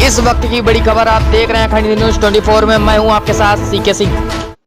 इस वक्त की बड़ी खबर आप देख रहे हैं खंड न्यूज 24 में। मैं हूं आपके साथ सीके सिंह।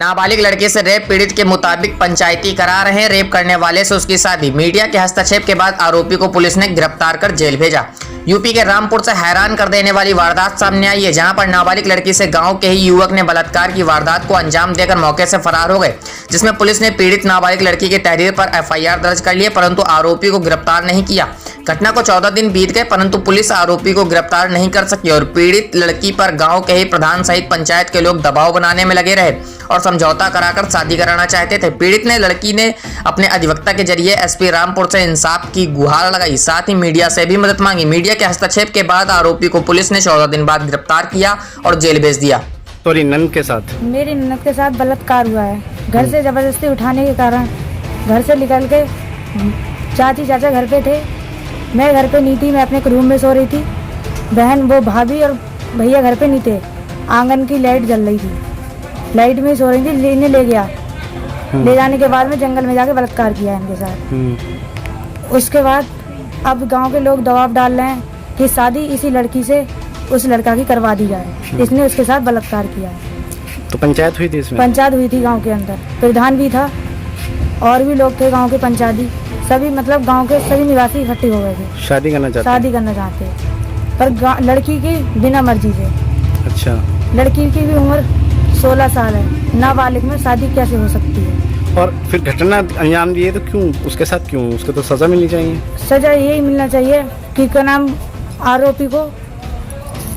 नाबालिग लड़के से रेप पीड़ित के मुताबिक पंचायती करा रहे हैं, रेप करने वाले से उसकी शादी। मीडिया के हस्तक्षेप के बाद आरोपी को पुलिस ने गिरफ्तार कर जेल भेजा। यूपी के रामपुर से हैरान कर देने वाली वारदात सामने आई है, जहां पर नाबालिग लड़की से गांव के ही युवक ने बलात्कार की वारदात को अंजाम देकर मौके से फरार हो गए, जिसमें पुलिस ने पीड़ित नाबालिग लड़की की तहरीर पर एफआईआर दर्ज कर ली, परंतु आरोपी को गिरफ्तार नहीं किया। घटना को 14 दिन बीत गए, परंतु पुलिस आरोपी को गिरफ्तार नहीं कर सकी और पीड़ित लड़की पर गांव के ही प्रधान सहित पंचायत के लोग दबाव बनाने में लगे रहे और समझौता कराकर शादी कराना चाहते थे। पीड़ित ने लड़की ने अपने अधिवक्ता के जरिए एसपी रामपुर से इंसाफ की गुहार लगाई, साथ ही मीडिया से भी मदद मांगी। मीडिया के हस्तक्षेप के बाद आरोपी को पुलिस ने 14 दिन बाद गिरफ्तार किया और जेल भेज दिया। मेरी ननद के साथ बलात्कार हुआ है। घर से जबरदस्ती उठाने के कारण घर से निकल के चाची चाचा घर पे थे, मैं घर पे नहीं थी, मैं अपने रूम में सो रही थी। बहन वो भाभी और भैया घर पे नहीं थे। आंगन की लाइट जल रही थी, लाइट में सो रही थी, लेने ले गया। ले जाने के बाद में जंगल में जाके बलात्कार किया इनके साथ। उसके बाद अब गांव के लोग दबाव डाल रहे हैं कि शादी इसी लड़की से उस लड़का की करवा दी जाए, इसने उसके साथ बलात्कार किया है। तो पंचायत हुई थी इसमें? पंचायत हुई थी गांव के अंदर, प्रधान भी था और भी लोग थे गांव के पंचायती, सभी मतलब गांव के सभी निवासी इकट्ठे हो गए थे। शादी करना चाहते पर लड़की की बिना मर्जी से। अच्छा। लड़की की भी उम्र 16 साल है, नाबालिग में शादी कैसे हो सकती है? और फिर घटना अंजाम दिए तो क्यों उसके साथ, क्यों उसको तो सजा मिलनी चाहिए। सजा यही मिलना चाहिए कि क्या नाम आरोपी को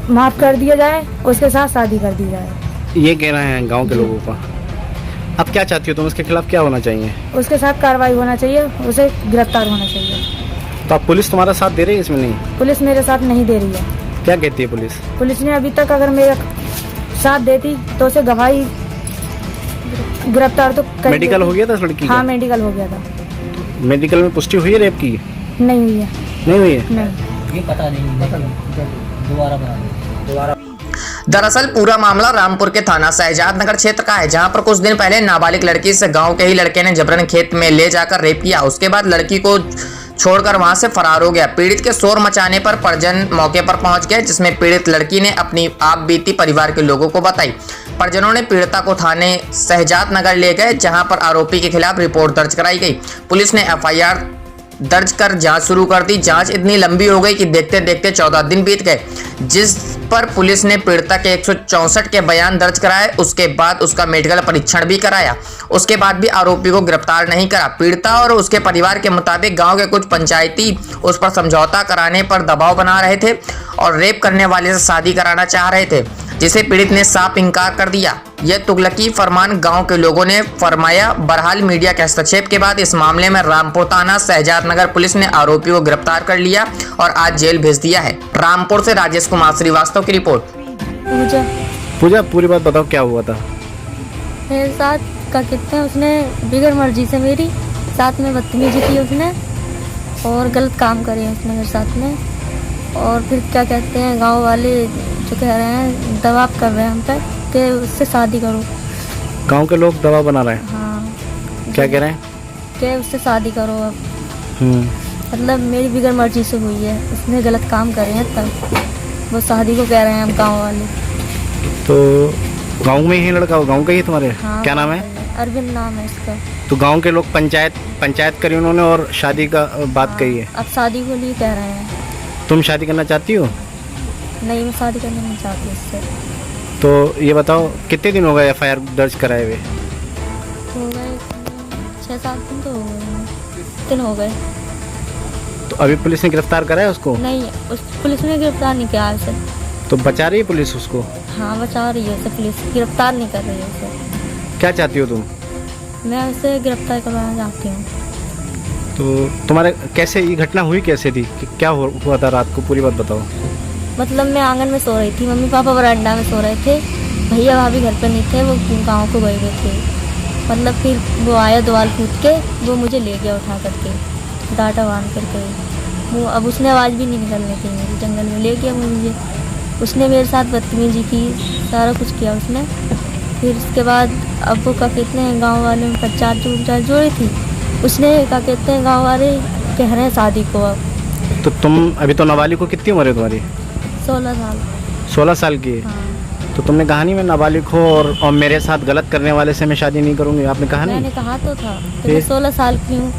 माफ कर दिया जाए, उसके साथ शादी कर दी जाए। ये कह रहे हैं गांव के लोगों का। अब क्या चाहती हो तुम, उसके खिलाफ क्या होना चाहिए? उसके साथ कार्रवाई होना चाहिए, उसे गिरफ्तार होना चाहिए। तो अब पुलिस तुम्हारा साथ दे रही है इसमें? नहीं, पुलिस मेरे साथ नहीं दे रही है। क्या कहती है पुलिस? पुलिस ने अभी तक अगर मेरा साथ देती तो उसे गवाही गिरफ्तार तो कर। मेडिकल हो गया था लड़की का? हाँ मेडिकल हो गया था। मेडिकल में पुष्टि हुई है रेप की? नहीं हुई है। नहीं हुई है? नहीं। पता नहीं, दोबारा। दरअसल पूरा मामला रामपुर के थाना शहजाद नगर क्षेत्र का है, जहां पर कुछ दिन पहले नाबालिग लड़की से गांव के ही लड़के ने जबरन खेत में ले जाकर रेप किया। उसके बाद लड़की को छोड़कर वहां से फरार हो गया। पीड़ित के शोर मचाने पर परिजन मौके पर पहुंच गए, जिसमें पीड़ित लड़की ने अपनी आप बीती परिवार के लोगों को बताई। परिजनों ने पीड़िता को थाने शहजाद नगर ले गए, जहां पर आरोपी के खिलाफ रिपोर्ट दर्ज कराई गई। पुलिस ने एफआईआर दर्ज कर जांच शुरू कर दी। जांच इतनी लंबी हो गई कि देखते देखते 14 दिन बीत गए, जिस पर पुलिस ने पीड़िता के 164 के बयान दर्ज कराए। उसके बाद उसका मेडिकल परीक्षण भी कराया। उसके बाद भी आरोपी को गिरफ्तार नहीं करा। पीड़िता और उसके परिवार के मुताबिक गांव के कुछ पंचायती उस पर समझौता कराने पर दबाव बना रहे थे और रेप करने वाले से शादी कराना चाह रहे थे, जिसे पीड़ित ने साफ इंकार कर दिया। यह तुगलकी फरमान गांव के लोगों ने फरमाया। बहरहाल मीडिया के हस्तक्षेप के बाद इस मामले में रामपुर थाना शहजाद नगर पुलिस ने आरोपी को गिरफ्तार कर लिया और आज जेल भेज दिया है। रामपुर से राजेश कुमार श्रीवास्तव की रिपोर्ट। पूजा पूरी बात बताओ, क्या हुआ था? मेरे साथ का कहते हैं उसने बिगड़ मर्जी से मेरी साथ में बदतमीजी की उसने और गलत काम करे उसने मेरे साथ में। और फिर क्या कहते हैं गांव वाले जो कह रहे हैं दबाव कर रहे हैं हम पे कि उससे शादी करो। गांव के लोग दबाव बना रहे हैं? हाँ। क्या कह रहे हैं? कि उससे शादी करो अब। मतलब मेरी बिगड़ मर्जी से हुई है, उसने गलत काम करे हैं तब वो शादी को कह रहे हैं हम गाँव वाले। तो गांव में ही लड़का हो? गांव का ही तुम्हारे? हाँ, क्या नाम है? अरविंद नाम है इसका। तो गांव के लोग पंचायत करी उन्होंने और शादी का बात कही है। अब शादी को लिए कह रहे हैं। तुम शादी करना चाहती हो? नहीं, मैं शादी करना नहीं चाहती इससे। तो ये बताओ कितने दिन हो गए एफआईआर दर्ज कराए हुए? हो गए 6-7 दिन तो हो गए, दिन हो गए। तो अभी पुलिस ने गिरफ्तार कराया उसको? नहीं, उस पुलिस ने गिरफ्तार नहीं किया उसे। तो बचा रही है पुलिस उसको? हाँ बचा रही है उसे, पुलिस गिरफ्तार नहीं कर रही है उसे। क्या चाहती हो तुम? मैं उसे गिरफ्तार करवाना चाहती हूँ। तो तुम्हारे कैसे ये घटना हुई, कैसे थी, क्या हुआ था रात को, पूरी बात बताओ। मतलब मैं आंगन में सो रही थी, मम्मी पापा बरामदा में सो रहे थे, भैया भाभी घर पर नहीं थे, वो गाँव को गए हुए थे। मतलब फिर वो आया दीवार कूद के, वो मुझे ले गया उठा करके, डाटा बांध करके। वो अब उसने आवाज़ भी नहीं निकलने दी मेरी, जंगल में ले गया मुझे। उसने मेरे साथ बदतमीजी की, सारा कुछ किया उसने। फिर उसके बाद अब वो क्या कहते हैं गाँव वाले में पंचायत जोड़ी थी, उसने क्या कहते हैं गाँव वाले कह रहे हैं शादी को। अब तो तुम अभी तो नाबालिग को कितनी उम्र है तुम्हारी? 16 साल। 16 साल की है। हाँ, तो तुमने कहा नहीं मैं नाबालिग हो और मेरे साथ गलत करने वाले से मैं शादी नहीं करूँगी, आपने कहा मैंने नहीं? कहा तो था कि फिर? मैं 16 साल की हूँ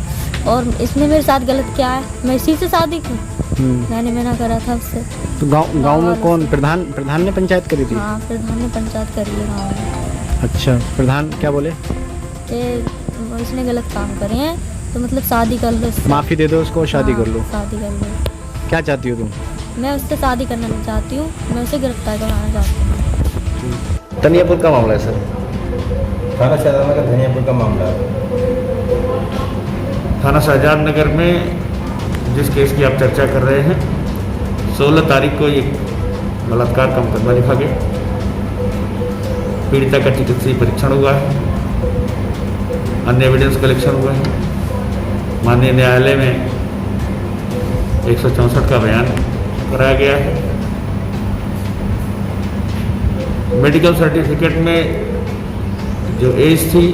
और इसने मेरे साथ गलत किया है, मैं इसी से शादी की। मैंने मना करा था उससे। तो गांव में कौन प्रधान ने पंचायत करी थी? हाँ, प्रधान ने पंचायत करी है गाँव में। अच्छा, प्रधान क्या बोले? कि इसने गलत काम करे हैं तो मतलब शादी कर लो इससे। माफ़ी दे दो उसको, शादी हाँ, कर लो। शादी कर लो। क्या चाहती हो तुम? मैं उससे शादी करना नहीं चाहती हूँ, मैं उसे गिरफ्तार करवाना चाहती हूँ। तनियापुर का मामला है सर। थाना शाहजहां नगर धनियापुर का मामला है। थाना शाहजहां नगर में जिस केस की आप चर्चा कर रहे हैं, 16 तारीख को एक बलात्कार का मुकदमा लिखा गया। पीड़िता का चिकित्सीय परीक्षण हुआ है, अन्य एविडेंस कलेक्शन हुआ है। माननीय न्यायालय में 164 का बयान कराया गया है। मेडिकल सर्टिफिकेट में जो एज थी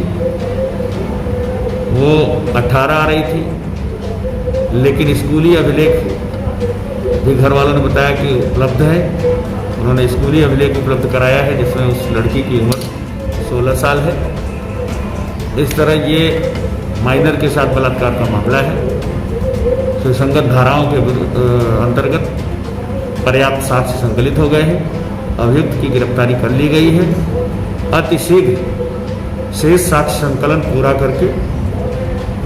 वो 18 आ रही थी, लेकिन स्कूली अभिलेख भी घर वालों ने बताया कि उपलब्ध है। उन्होंने स्कूली अभिलेख उपलब्ध कराया है जिसमें उस लड़की की उम्र 16 साल है। इस तरह ये माइनर के साथ बलात्कार का मामला है। सुसंगत धाराओं के अंतर्गत पर्याप्त साक्ष्य संकलित हो गए हैं। अभियुक्त की गिरफ्तारी कर ली गई है। अतिशीघ्र शेष साक्ष्य संकलन पूरा करके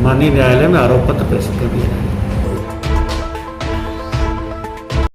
माननीय न्यायालय में आरोप पत्र प्रेषित कर दिया जाएगा।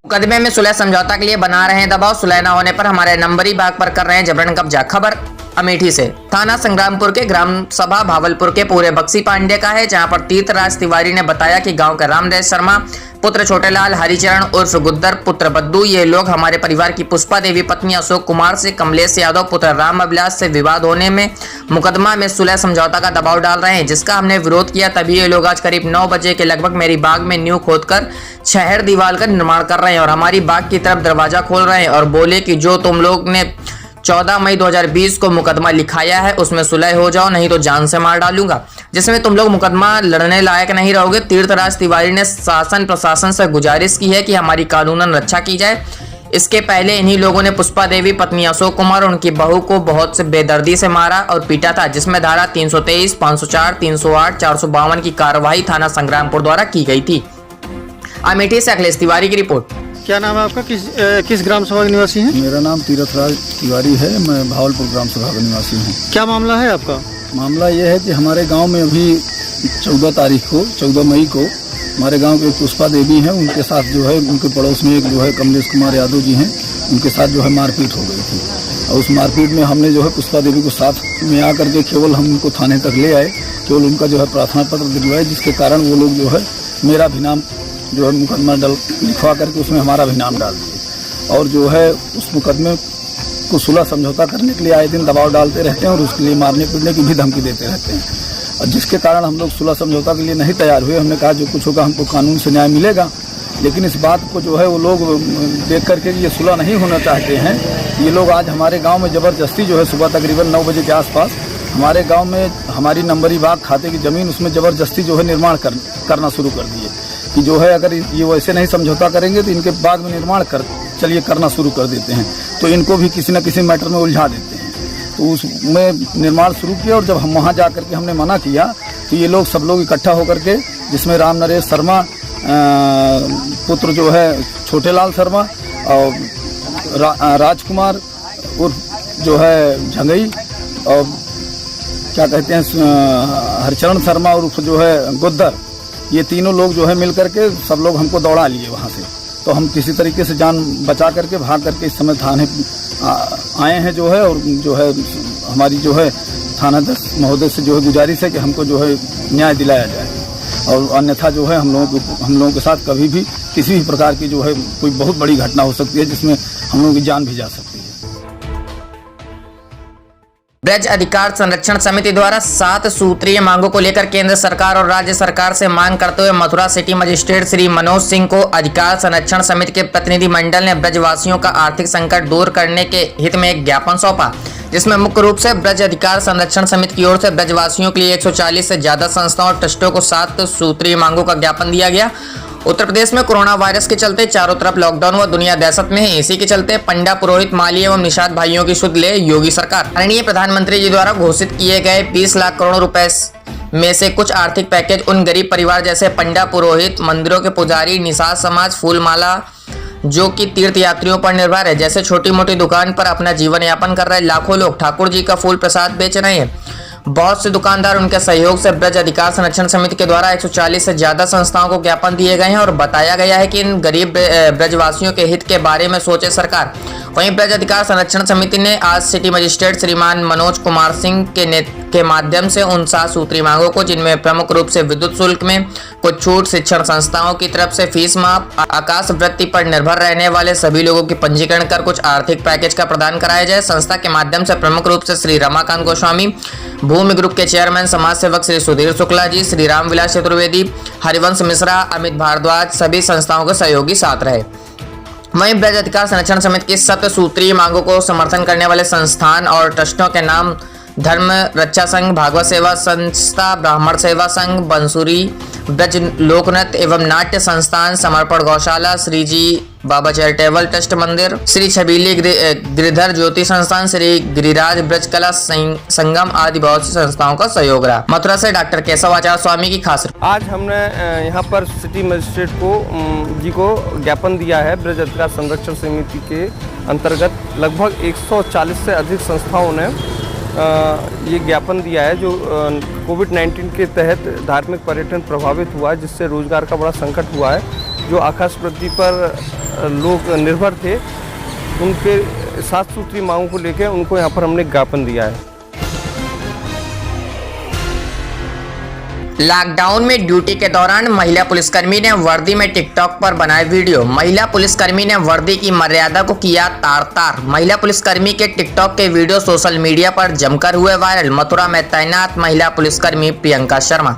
मुकदमे में सुलह समझौता के लिए बना रहे हैं दबाव, सुलह न होने पर हमारे नंबरी बाग पर कर रहे हैं जबरन कब्जा। खबर अमेठी से। थाना संग्रामपुर के ग्राम सभा भावलपुर के पूरे बक्सी पांडे का है, जहां पर तीर्थराज तिवारी ने बताया कि गांव के रामदेव शर्मा पुत्र छोटेलाल, हरिचरण उर्फ गुद्दर पुत्र बद्दू, ये लोग हमारे परिवार की पुष्पा देवी पत्नी अशोक कुमार से कमलेश यादव पुत्र राम अभिलाष से विवाद होने में मुकदमा में सुलह समझौता का दबाव डाल रहे हैं, जिसका हमने विरोध किया। तभी ये लोग आज करीब 9 बजे के लगभग मेरी बाग में नींव खोदकर छहर दीवार का निर्माण कर रहे हैं और हमारी बाग की तरफ दरवाजा खोल रहे हैं और बोले कि जो तुम लोग ने 14 मई 2020 को मुकदमा लिखाया है उसमें सुलह हो जाओ, नहीं तो जान से मार डालूंगा, जिसमें तुम लोग मुकदमा लड़ने लायक नहीं रहोगे। तीर्थराज तिवारी ने शासन प्रशासन से गुजारिश की है कि हमारी कानूनन रक्षा की जाए। इसके पहले इन्हीं लोगों ने पुष्पा देवी पत्नी अशोक कुमार और उनकी बहू को बहुत से बेदर्दी से मारा और पीटा था, जिसमें धारा 323, 504, 308, 452 की कार्रवाई थाना संग्रामपुर द्वारा की गई थी। अमेठी से अखिलेश तिवारी की रिपोर्ट। क्या नाम है आपका? किस ग्राम सभा के निवासी हैं? मेरा नाम तीर्थराज तिवारी है, मैं भावलपुर ग्राम सभा का निवासी हूँ। क्या मामला है आपका? मामला ये है कि हमारे गांव में अभी 14 मई को हमारे गांव के पुष्पा देवी हैं, उनके साथ जो है उनके पड़ोस में एक जो है कमलेश कुमार यादव जी हैं, उनके साथ जो है मारपीट हो गई थी। और उस मारपीट में हमने जो है पुष्पा देवी को साथ में आकर के केवल हम उनको थाने तक ले आए, केवल उनका जो है प्रार्थना पत्र दिलवाए, जिसके कारण वो लोग जो है मेरा भी नाम जो है मुकदमा लिखवा करके उसमें हमारा भी नाम डाल दिए और जो है उस मुकदमे को सुलह समझौता करने के लिए आए दिन दबाव डालते रहते हैं और उसके लिए मारने पीटने की भी धमकी देते रहते हैं, और जिसके कारण हम लोग सुलह समझौता के लिए नहीं तैयार हुए। हमने कहा जो कुछ होगा हमको कानून से न्याय मिलेगा, लेकिन इस बात को जो है वो लोग देख करके ये सुलह नहीं होना चाहते हैं। ये लोग आज हमारे गाँव में ज़बरदस्ती जो है सुबह तकरीबन 9 बजे के आसपास हमारे गाँव में हमारी नंबरी बाग खाते की ज़मीन उसमें ज़बरदस्ती जो है निर्माण करना शुरू कर दिए कि जो है अगर ये वैसे नहीं समझौता करेंगे तो इनके बाद में निर्माण करना शुरू कर देते हैं, तो इनको भी किसी न किसी मैटर में उलझा देते हैं। तो उसमें निर्माण शुरू किया और जब हम वहाँ जा करके हमने मना किया तो ये लोग सब लोग इकट्ठा होकर के, जिसमें राम नरेश शर्मा पुत्र जो है छोटेलाल शर्मा और राजकुमार उर्फ जो है झंगई और क्या कहते हैं हरिचरण शर्मा उर्फ जो है गुद्दर, ये तीनों लोग जो है मिल करके सब लोग हमको दौड़ा लिए वहाँ से। तो हम किसी तरीके से जान बचा करके भाग करके इस समय थाने आए हैं जो है, और जो है हमारी जो है थानाध्यक्ष महोदय से जो है गुजारिश है कि हमको जो है न्याय दिलाया जाए, और अन्यथा जो है हम लोगों के साथ कभी भी किसी भी प्रकार की जो है कोई बहुत बड़ी घटना हो सकती है जिसमें हम लोगों की जान भी जा सकती है। ब्रज अधिकार संरक्षण समिति द्वारा 7 सूत्रीय मांगों को लेकर केंद्र सरकार और राज्य सरकार से मांग करते हुए मथुरा सिटी मजिस्ट्रेट श्री मनोज सिंह को अधिकार संरक्षण समिति के प्रतिनिधि मंडल ने ब्रजवासियों का आर्थिक संकट दूर करने के हित में एक ज्ञापन सौंपा, जिसमें मुख्य रूप से ब्रज अधिकार संरक्षण समिति की ओर से ब्रजवासियों के लिए 140 से ज्यादा संस्थाओं और ट्रस्टों को 7 सूत्रीय मांगों का ज्ञापन दिया गया। उत्तर प्रदेश में कोरोना वायरस के चलते चारों तरफ लॉकडाउन व दुनिया दहशत में है। इसी के चलते पंडा, पुरोहित, माली एवं निषाद भाइयों की सुध ले योगी सरकार। माननीय प्रधानमंत्री जी द्वारा घोषित किए गए 20 लाख करोड़ रुपए में से कुछ आर्थिक पैकेज उन गरीब परिवार जैसे पंडा, पुरोहित, मंदिरों के पुजारी, निषाद समाज, फूलमाला जो कि तीर्थ यात्रियों पर निर्भर है, जैसे छोटी मोटी दुकान पर अपना जीवन यापन कर रहे लाखों लोग ठाकुर जी का फूल प्रसाद बेच रहे हैं। बहुत से दुकानदार उनके सहयोग से ब्रज अधिकार संरक्षण समिति के द्वारा 140 से ज्यादा संस्थाओं को ज्ञापन दिए गए हैं और बताया गया है कि इन गरीब ब्रजवासियों के हित के बारे में सोचे सरकार। वहीं ब्रज अधिकार संरक्षण समिति ने आज सिटी मजिस्ट्रेट श्रीमान मनोज कुमार सिंह के माध्यम से उन 7 सूत्री मांगों को, जिनमें प्रमुख रूप से विद्युत शुल्क में कुछ छूट, शिक्षण संस्थाओं की तरफ से फीस माफ, आकाश वृत्ति पर निर्भर रहने वाले सभी लोगों की पंजीकरण कर कुछ आर्थिक पैकेज का प्रदान कराया जाए। संस्था के माध्यम से प्रमुख रूप से श्री रमाकांत गोस्वामी, भूमि ग्रुप के चेयरमैन समाज सेवक श्री सुधीर शुक्ला जी, श्री रामविलास चतुर्वेदी, हरिवंश मिश्रा, अमित भारद्वाज सभी संस्थाओं के सहयोगी साथ रहे। वहीं ब्रज अधिकार संरक्षण समिति की 7 सूत्रीय मांगों को समर्थन करने वाले संस्थान और ट्रस्टों के नाम धर्म रक्षा संघ, भागवत सेवा संस्था, ब्राह्मण सेवा संघ, बंसुरी, ब्रज लोकनृत्य एवं नाट्य संस्थान, समर्पण गौशाला, श्री जी बाबा चैरिटेबल ट्रस्ट मंदिर, श्री छबीली गिरिधर ज्योति संस्थान, श्री गिरिराज ब्रज कला संगम आदि बहुत सी संस्थाओं का सहयोग रहा। मथुरा से डॉक्टर केशव आचार्य स्वामी की खास रिपोर्ट। आज हमने यहाँ पर सिटी मजिस्ट्रेट जी को ज्ञापन दिया है। ब्रज अधिकार संरक्षण समिति के अंतर्गत लगभग 140 से अधिक संस्थाओं ने ये ज्ञापन दिया है, जो कोविड-19 के तहत धार्मिक पर्यटन प्रभावित हुआ, जिससे रोजगार का बड़ा संकट हुआ है। जो आकाश वृत्ति पर लोग निर्भर थे, उनके 7 सूत्री मांगों को लेकर उनको यहाँ पर हमने ज्ञापन दिया है। लॉकडाउन में ड्यूटी के दौरान महिला पुलिसकर्मी ने वर्दी में टिकटॉक पर बनाए वीडियो। महिला पुलिसकर्मी ने वर्दी की मर्यादा को किया तार-तार। महिला पुलिसकर्मी के टिकटॉक के वीडियो सोशल मीडिया पर जमकर हुए वायरल। मथुरा में तैनात महिला पुलिसकर्मी प्रियंका शर्मा।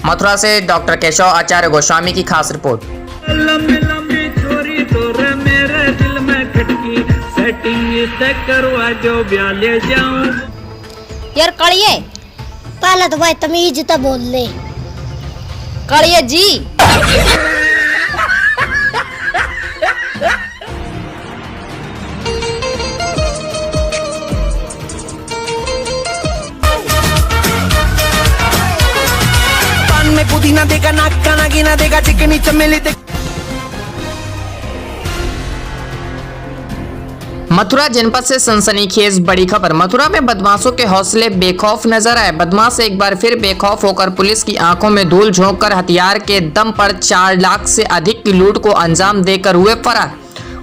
मथुरा से डॉक्टर केशव आचार्य गोस्वामी की खास रिपोर्ट। लंबी लंबी छोरी तोरे मेरे दिल में खटकी, सेटिंग से करवा जो ब्याह ले जाऊं। यार कड़िए पहले तो भाई तमीज तो बोल ले। कड़िए जी पान में पुदीना देगा, नाक का नागिना देगा, चिकनी चमेली देगा। मथुरा जनपद से सनसनीखेज बड़ी खबर। मथुरा में बदमाशों के हौसले बेखौफ नजर आए। बदमाश एक बार फिर बेखौफ होकर पुलिस की आंखों में धूल झोंककर हथियार के दम पर 4 लाख से अधिक की लूट को अंजाम देकर हुए फरार।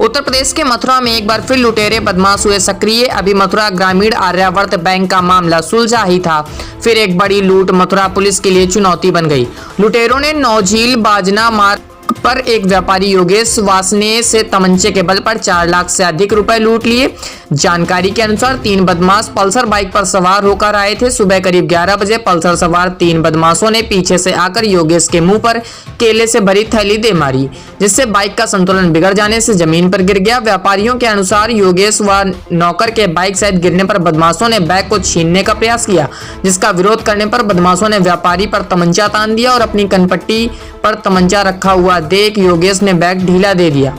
उत्तर प्रदेश के मथुरा में एक बार फिर लुटेरे बदमाश हुए सक्रिय। अभी मथुरा ग्रामीण आर्यावर्त बैंक का मामला सुलझा ही था, फिर एक बड़ी लूट मथुरा पुलिस के लिए चुनौती बन गई। लुटेरों ने नौझील बाजना मार्ग पर एक व्यापारी योगेश वासने से तमंचे के बल पर 4 लाख से अधिक रुपए लूट लिए। जानकारी के अनुसार 3 बदमाश पल्सर बाइक पर सवार होकर आए थे। सुबह करीब 11 बजे पल्सर सवार 3 बदमाशों ने पीछे से आकर योगेश के मुंह पर केले से भरी थैली दे मारी, जिससे बाइक का संतुलन बिगड़ जाने से जमीन पर गिर गया। व्यापारियों के अनुसार योगेश व नौकर के बाइक सहित गिरने पर बदमाशों ने बैग को छीनने का प्रयास किया, जिसका विरोध करने पर बदमाशों ने व्यापारी पर तमंचा तान दिया और अपनी कनपट्टी पर तमंचा रखा हुआ देख योगेश ने बैग ढीला दे दिया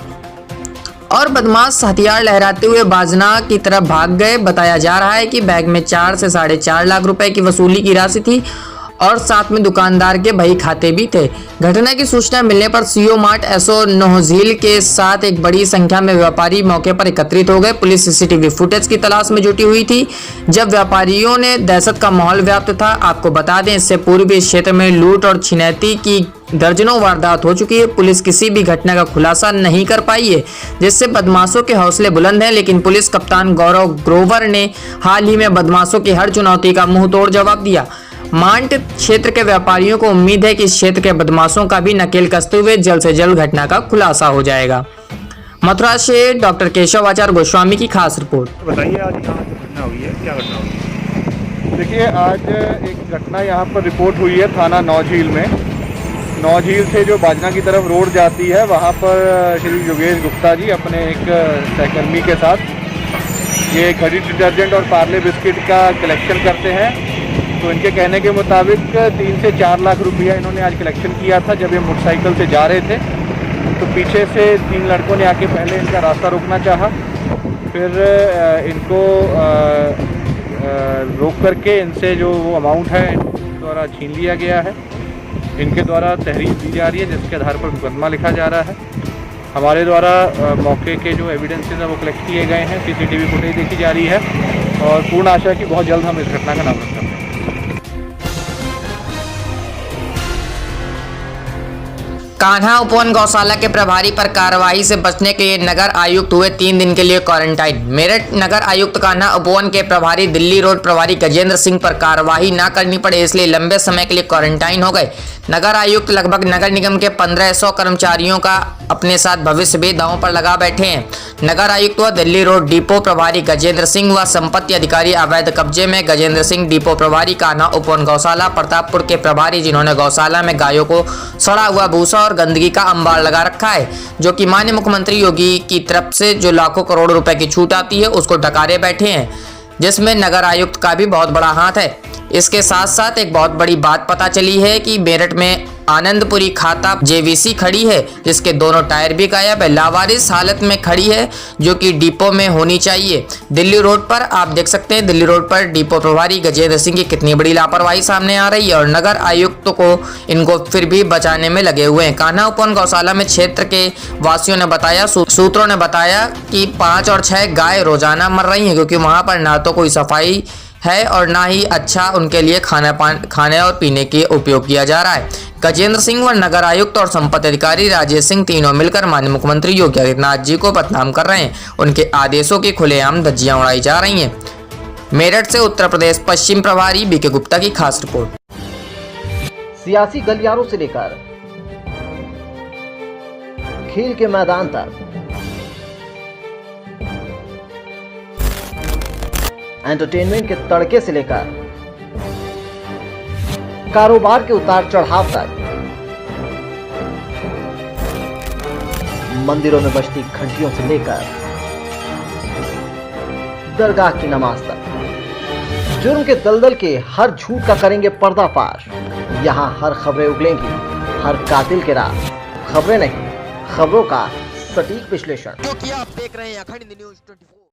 और बदमाश हथियार लहराते हुए बाजना की तरफ भाग गए। बताया जा रहा है कि बैग में 4 से 4.5 लाख रुपए की वसूली की राशि थी और साथ में दुकानदार के बही खाते भी थे। घटना की सूचना मिलने पर सीओ मार्ट एसओ नौझील के साथ एक बड़ी संख्या में व्यापारी मौके पर एकत्रित हो गए। पुलिस सीसीटीवी फुटेज की तलाश में जुटी हुई थी, जब व्यापारियों ने दहशत का माहौल व्याप्त था। आपको बता दें, इससे पूर्व भी इस क्षेत्र में लूट और छिनैती की दर्जनों वारदात हो चुकी है। पुलिस किसी भी घटना का खुलासा नहीं कर पाई है, जिससे बदमाशों के हौसले बुलंद हैं। लेकिन पुलिस कप्तान गौरव ग्रोवर ने हाल ही में बदमाशों की हर चुनौती का मुंह तोड़ जवाब दिया। मांट क्षेत्र के व्यापारियों को उम्मीद है कि इस क्षेत्र के बदमाशों का भी नकेल कसते हुए जल्द से जल्द घटना का खुलासा हो जाएगा। मथुरा से डॉक्टर केशव आचार्य गोस्वामी की खास रिपोर्ट। बताइए, आज यहाँ घटना हुई है, क्या घटना हुई है? देखिए, आज एक घटना यहाँ पर रिपोर्ट हुई है थाना नौझील में। नौझील से जो बाजना की तरफ रोड जाती है, वहाँ पर श्री योगेश गुप्ता जी अपने एक सहकर्मी के साथ ये घड़ी डिटर्जेंट और पार्ले बिस्किट का कलेक्शन करते हैं। तो इनके कहने के मुताबिक 3 से 4 लाख रुपया इन्होंने आज कलेक्शन किया था। जब ये मोटरसाइकिल से जा रहे थे तो पीछे से 3 लड़कों ने आके पहले इनका रास्ता रोकना चाहा, फिर इनको रोक करके इनसे जो वो अमाउंट है इनके द्वारा छीन लिया गया है। इनके द्वारा तहरीर दी जा रही है जिसके आधार पर मुकदमा लिखा जा रहा है। हमारे द्वारा मौके के जो एविडेंसेस हैं वो कलेक्ट किए गए हैं, CCTV फुटेज देखी जा रही है और पूर्ण आशा है कि बहुत जल्द हम इस घटना का नाम रखेंगे। कान्हा उपवन गौशाला के प्रभारी पर कार्रवाई से बचने के लिए नगर आयुक्त हुए 3 दिन के लिए क्वारंटाइन। मेरठ नगर आयुक्त कान्हा उपवन के प्रभारी दिल्ली रोड प्रभारी गजेंद्र सिंह पर कार्रवाई न करनी पड़े इसलिए लंबे समय के लिए क्वारंटाइन हो गए। नगर आयुक्त लगभग नगर निगम के 1500 कर्मचारियों का अपने साथ भविष्य भी दांव पर लगा बैठे हैं। नगर आयुक्त व दिल्ली रोड डिपो प्रभारी गजेंद्र सिंह व संपत्ति अधिकारी अवैध कब्जे में गजेंद्र सिंह, डिपो प्रभारी कान्हा उपवन गौशाला प्रतापपुर के प्रभारी जिन्होंने गौशाला में गायों को सड़ा हुआ भूसा और गंदगी का अंबार लगा रखा है, जो कि माननीय मुख्यमंत्री योगी की तरफ से जो लाखों करोड़ रुपए की छूट आती है उसको डकारे बैठे हैं, जिसमें नगर आयुक्त का भी बहुत बड़ा हाथ है। इसके साथ साथ एक बहुत बड़ी बात पता चली है कि मेरठ में आनंदपुरी खाता JVC खड़ी है जिसके दोनों टायर भी गायब है, लावारिस हालत में खड़ी है, जो कि डिपो में होनी चाहिए। दिल्ली रोड पर आप देख सकते हैं, दिल्ली रोड पर डिपो प्रभारी गजेंद्र सिंह की कितनी बड़ी लापरवाही सामने आ रही है और नगर आयुक्त को इनको फिर भी बचाने में लगे हुए हैं। कान्हा उपवन गौशाला में क्षेत्र के वासियों ने बताया, सूत्रों ने बताया कि 5 और 6 गाय रोजाना मर रही हैं क्योंकि वहां पर ना तो कोई सफाई है और ना ही अच्छा उनके लिए खाने और पीने के उपयोग किया जा रहा है। गजेंद्र सिंह व नगर आयुक्त और संपत्ति अधिकारी राजेश सिंह तीनों मिलकर माननीय मुख्यमंत्री योगी आदित्यनाथ जी को बदनाम कर रहे हैं। उनके आदेशों की खुलेआम धज्जियां उड़ाई जा रही हैं। मेरठ से उत्तर प्रदेश पश्चिम प्रभारी BK गुप्ता की खास रिपोर्ट। सियासी गलियारों से लेकर खेल के मैदान तक, एंटरटेनमेंट के तड़के से लेकर कारोबार के उतार चढ़ाव तक, मंदिरों में बजती घंटियों से लेकर दरगाह की नमाज तक, जुर्म के दलदल के हर झूठ का करेंगे पर्दाफाश। यहां हर खबरें उगलेंगी, हर कातिल के राज। खबरें नहीं, खबरों का सटीक विश्लेषण। क्योंकि आप देख रहे हैं अखंड न्यूज़ 24।